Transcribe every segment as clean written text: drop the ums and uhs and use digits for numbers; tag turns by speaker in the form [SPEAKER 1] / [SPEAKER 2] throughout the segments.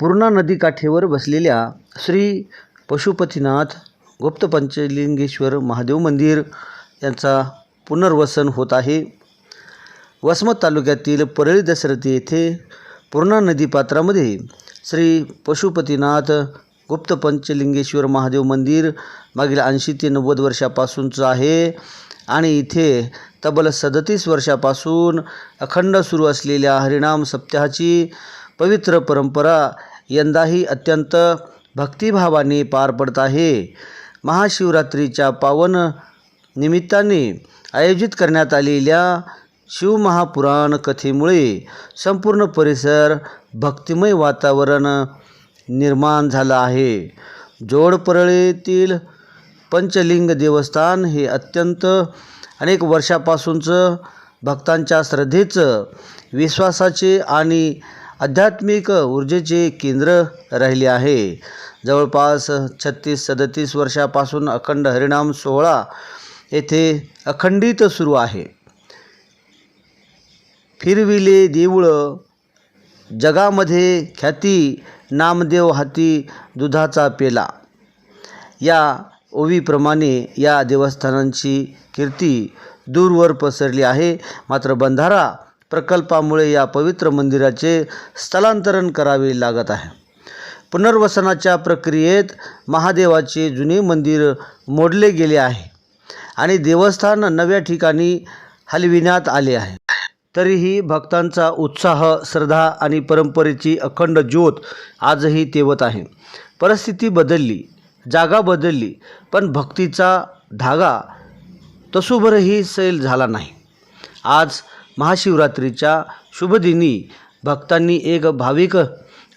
[SPEAKER 1] पूर्णा नदीकाठेवर बसलेल्या श्री पशुपतीनाथ गुप्त पंचलिंगेश्वर महादेव मंदिर यांचा पुनर्वसन होत आहे। वसमत तालुक्यातील परळी दसरथी येथे पूर्णा नदीपात्रामध्ये श्री पशुपतीनाथ गुप्त पंचलिंगेश्वर महादेव मंदिर मागील 80 ते 90 वर्षापासूनचं आहे आणि इथे तब्बल 37 वर्षापासून अखंड सुरू असलेल्या हरिनाम सप्ताहाची पवित्र परंपरा यंदाही अत्यंत भक्तिभावाने पार पडत आहे। महाशिवरात्रीच्या पावन निमित्ताने आयोजित करण्यात आलेल्या शिवमहापुराण कथेमुळे संपूर्ण परिसर भक्तिमय वातावरण निर्माण झालं आहे। जोडपरळीतील पंचलिंग देवस्थान हे अत्यंत अनेक वर्षापासूनचं भक्तांच्या श्रद्धेचं, विश्वासाचे आणि आध्यात्मिक ऊर्जेचे केंद्र राहिले आहे। जवळपास 36-37 वर्षापासून अखंड हरिनाम सोहळा येथे अखंडित सुरू आहे। फिरविले देऊळ, जगामध्ये ख्याती, नामदेव हाती दुधाचा पेला या ओवीप्रमाणे या देवस्थानांची कीर्ती दूरवर पसरली आहे। मात्र बंधारा प्रकल्पामुळे या पवित्र मंदिराचे स्थलांतरण करावे लागत आहे। पुनर्वसनाच्या प्रक्रियेत महादेवाचे जुने मंदिर मोडले गेले आहे आणि देवस्थान नव्या ठिकाणी हलविण्यात आले आहे। तरीही भक्तांचा उत्साह, श्रद्धा आणि परंपरेची अखंड ज्योत आजही तेवत आहे। परिस्थिती बदलली, जागा बदलली, पण भक्तीचा धागा तसूभरही सैल झाला नाही। आज महाशिवरात्रीच्या शुभदिनी भक्तांनी एक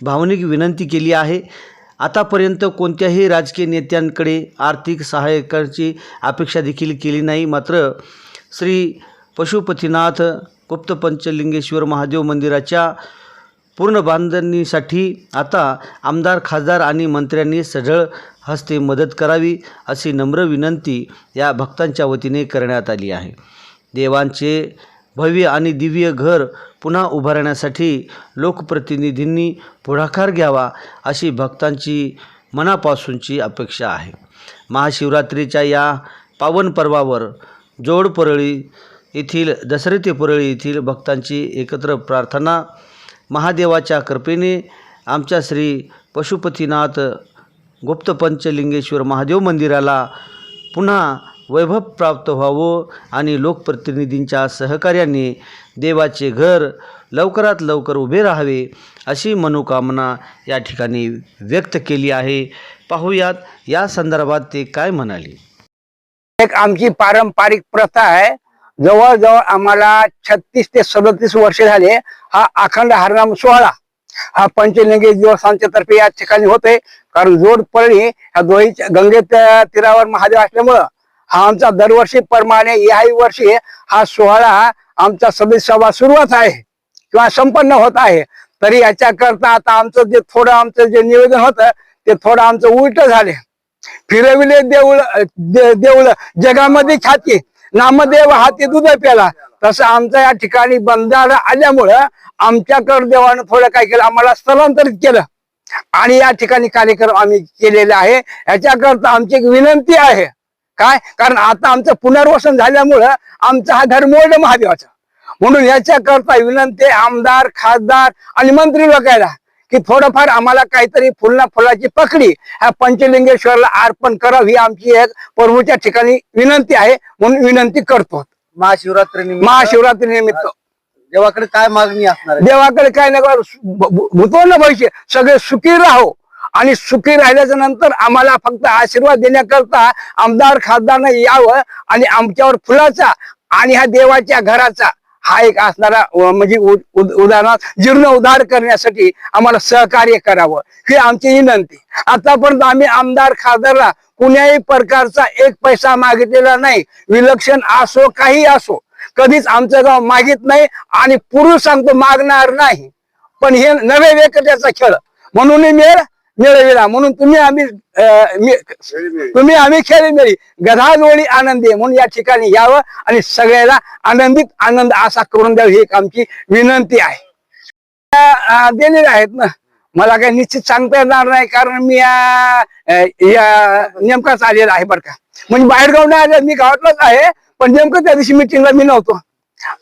[SPEAKER 1] भावनिक विनंती केली आहे। आतापर्यंत कोणत्याही राजकीय नेत्यांकडे आर्थिक सहाय्याची अपेक्षा देखील केली नाही। मात्र श्री पशुपतीनाथ गुप्त पंचलिंगेश्वर महादेव मंदिराच्या पूर्ण बांधणीसाठी आता आमदार, खासदार आणि मंत्र्यांनी सढळ हस्ते मदत करावी अशी नम्र विनंती या भक्तांच्या वतीने करण्यात आली आहे। देवांचे भव्य आणि दिव्य घर पुन्हा उभारण्यासाठी लोकप्रतिनिधींनी पुढाकार घ्यावा अशी भक्तांची मनापासूनची अपेक्षा आहे। महाशिवरात्रीच्या या पावन पर्वावर जोडपरळी येथील दसरथी परळी येथील भक्तांची एकत्र प्रार्थना, महादेवाच्या कृपेने आमच्या श्री पशुपतीनाथ गुप्त पंचलिंगेश्वर महादेव मंदिराला पुन्हा वैभव प्राप्त व्हावं आणि लोकप्रतिनिधींच्या सहकार्याने देवाचे घर लवकरात लवकर उभे राहावे अशी मनोकामना या ठिकाणी व्यक्त केली आहे। पाहूयात या संदर्भात ते काय म्हणाले।
[SPEAKER 2] एक आमची पारंपरिक प्रथा आहे। जवळजवळ आम्हाला 36 ते 37 वर्ष झाले हा अखंड हरिनाम सोहळा हा पंचलिंगी देवस्थानच्या तर्फे या ठिकाणी होते। कारण जोडपरळी ह्या दोहीच्या गंगेच्या तीरावर महादेव असल्यामुळं हा आमचा दरवर्षी प्रमाणे याही वर्षी हा सोहळा आमचा 27वा सुरुवात आहे किंवा संपन्न होत आहे। तरी याच्याकरता आता आमचं जे थोडं आमचं जे नियोजन होतं ते थोडं आमचं उलट झाले। फिरविले देऊळ, जगामध्ये ख्याती, नामदेव हाती दूध प्याला, तसं आमच्या या ठिकाणी बंधारा आल्यामुळं आमच्याकडे देवानं थोडं काय केलं, आम्हाला स्थलांतरित केलं आणि या ठिकाणी कार्यक्रम आम्ही केलेला आहे। याच्याकरता आमची एक विनंती आहे काय, कारण आता आमचं पुनर्वसन झाल्यामुळं आमचा हा घर मोडलं महादेवाचा, म्हणून याच्याकरता विनंती आमदार, खासदार आणि मंत्री लोकांना की थोडंफार आम्हाला काहीतरी फुलाची पकडी ह्या पंचलिंगेश्वरला अर्पण करावी ही आमची एक प्रभूच्या ठिकाणी विनंती आहे, म्हणून विनंती करतो।
[SPEAKER 3] महाशिवरात्री
[SPEAKER 2] निमित्त
[SPEAKER 3] देवाकडे काय मागणी असणार आहे?
[SPEAKER 2] देवाकडे काय नाही, भूतो न भविष्य सगळे सुखी राहो आणि सुखी राहिल्याच्या नंतर आम्हाला फक्त आशीर्वाद देण्याकरता आमदार, खासदारने यावं आणि आमच्यावर फुलाचा आणि ह्या देवाच्या घराचा हा एक असणारा म्हणजे उदाहरणार्थ जीर्ण उद्धार करण्यासाठी आम्हाला सहकार्य करावं ही आमची विनंती। आतापर्यंत आम्ही आमदार, खासदारला कुण्याही प्रकारचा एक पैसा मागितलेला नाही। विलक्षण असो काही असो, कधीच आमचं गाव मागित नाही आणि पुरुष सांगतो मागणार नाही। पण हे नवे व्यक्तीचा खेळ म्हणून मिळविला, म्हणून तुम्ही आम्ही खेळी मिळी गधाजोडी आनंदी म्हणून या ठिकाणी यावं आणि सगळ्याला आनंद असा करून द्यावी ही एक आमची विनंती आहे। दिलेले आहेत ना मला काही निश्चित सांगता येणार नाही, कारण मी नेमकाच आलेला आहे बरं का. म्हणजे बाहेर गाव नाही आले, मी गावातलाच आहे, पण नेमकं त्या दिवशी मिटिंगला मी नव्हतो.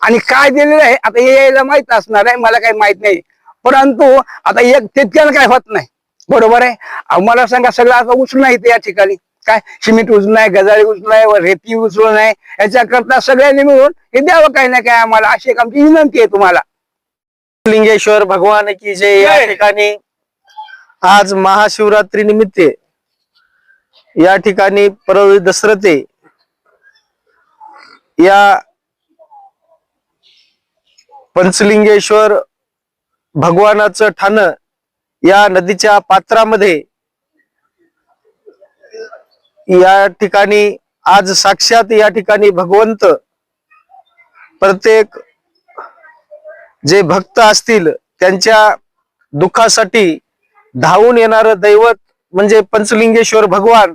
[SPEAKER 2] आणि काय दिलेलं आहे आता हे यायला माहित असणार आहे, मला काही माहित नाही. परंतु आता एक तितक्यानं काय होत नाही, बरोबर आहे. मला सांगा, सगळं आता उचलून नाही या ठिकाणी, काय सिमेंट उचलून नाही, गजाळी उचलून नाही, रेती उचलून नाही, याच्याकरता सगळ्यांनी मिळून हे द्यावं काही ना काय आम्हाला, अशी एक आमची विनंती आहे तुम्हाला.
[SPEAKER 4] लिंगेश्वर भगवान की जय. या
[SPEAKER 2] जय.
[SPEAKER 4] ठिकाणी आज महाशिवरात्री निमित्त या ठिकाणी परळी दसरथे या पंचलिंगेश्वर भगवानाचं ठाणं या नदीच्या पात्रामध्ये या ठिकाणी आज साक्षात या ठिकाणी भगवंत प्रत्येक जे भक्त असतील त्यांच्या दुःखासाठी धावून येणारं दैवत म्हणजे पंचलिंगेश्वर भगवान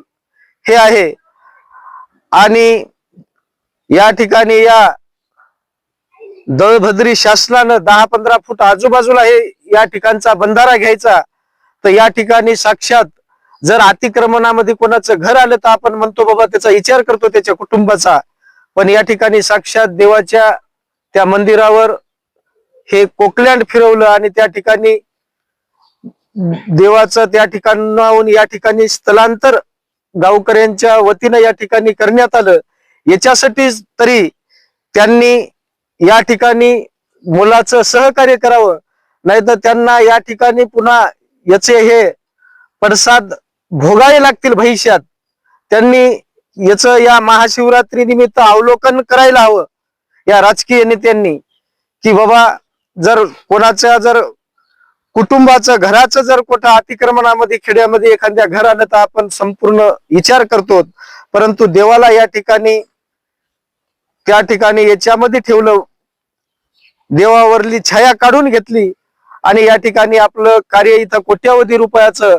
[SPEAKER 4] हे आहे. आणि या ठिकाणी या दळभद्री शासनानं 10-15 फूट आजूबाजूला हे या ठिकाणचा बंधारा घ्यायचा, तर या ठिकाणी साक्षात जर अतिक्रमणामध्ये कोणाचं घर आलं तर आपण म्हणतो बाबा त्याचा विचार करतो त्याच्या कुटुंबाचा, पण या ठिकाणी साक्षात देवाच्या त्या मंदिरावर हे कोकलँड फिरवलं आणि त्या ठिकाणी देवाचं त्या ठिकाणाहून या ठिकाणी स्थलांतर गावकऱ्यांच्या वतीनं या ठिकाणी करण्यात आलं. याच्यासाठी तरी त्यांनी या ठिकाणी मुलाचं सहकार्य करावं, नाहीतर त्यांना या ठिकाणी पुन्हा याचे हे पडसाद भोगावे लागतील भविष्यात. त्यांनी याच या महाशिवरात्री निमित्त अवलोकन करायला हवं या राजकीय नेत्यांनी, की बाबा जर कोणाच्या जर कुटुंबाचं घराचं जर कुठं अतिक्रमणामध्ये खेड्यामध्ये एखाद्या घर आलं तर आपण संपूर्ण विचार करतो, परंतु देवाला या ठिकाणी त्या ठिकाणी याच्यामध्ये ठेवलं, देवावरली छाया काढून घेतली आणि या ठिकाणी आपलं कार्य इथं कोट्यावधी रुपयाचं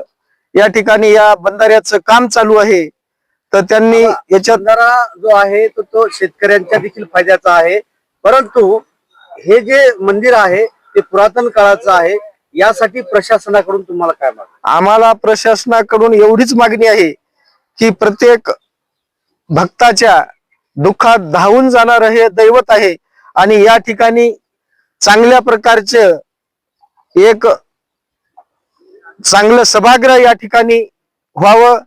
[SPEAKER 4] या ठिकाणी या बंधाऱ्याचं काम चालू आहे. तर त्यांनी याच्यात
[SPEAKER 3] बंधारा जो आहे तो शेतकऱ्यांच्या देखील फायद्याचा आहे, परंतु हे जे मंदिर आहे ते पुरातन काळाचं आहे. यासाठी प्रशासनाकडून तुम्हाला काय मागणी?
[SPEAKER 4] आम्हाला प्रशासनाकडून एवढीच मागणी आहे की प्रत्येक भक्ताच्या दुःखात धावून जाणारं हे दैवत आहे आणि या ठिकाणी चांगल्या प्रकारचे एक चांगलं सभागृह या ठिकाणी व्हावं.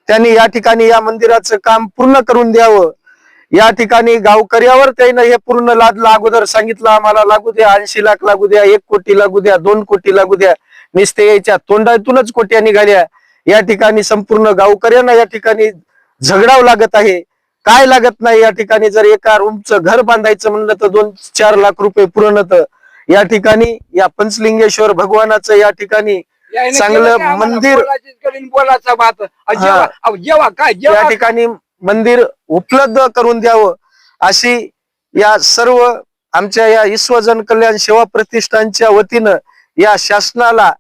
[SPEAKER 4] त्यांनी या ठिकाणी या मंदिराचं काम पूर्ण करून द्यावं. या ठिकाणी गावकऱ्यावर त्यानं हे पूर्ण लादलं. अगोदर सांगितलं आम्हाला लागू द्या 80 लाख लागू द्या, 1 कोटी लागू द्या, 2 कोटी लागू द्या, नुसते याच्या तोंडातूनच कोट्या निघाल्या. या ठिकाणी संपूर्ण गावकऱ्यांना या ठिकाणी झगडावं लागत आहे. काय लागत नाही या ठिकाणी, जर एका रूमचं घर बांधायचं म्हणलं तर 2-4 लाख रुपये पूर्ण. तर या ठिकाणी या पंचलिंगेश्वर भगवानाचं या ठिकाणी चांगलं मंदिर
[SPEAKER 2] बोलायचा बात जेव्हा काय
[SPEAKER 4] या ठिकाणी मंदिर उपलब्ध करून द्यावं अशी या सर्व आमच्या या विश्वजन कल्याण सेवा प्रतिष्ठानच्या वतीनं या शासनाला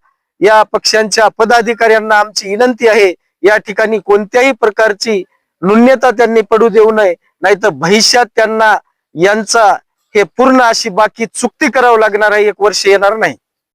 [SPEAKER 4] या पक्षांच्या पदाधिकाऱ्यांना आमची विनंती आहे. या ठिकाणी कोणत्याही प्रकारची न्यूनता त्यांनी पडू देऊ नये, नाहीतर भविष्यात त्यांना यांचा हे पूर्ण अशी बाकी चुकती करावं लागणार आहे, 1 वर्ष येणार नाही.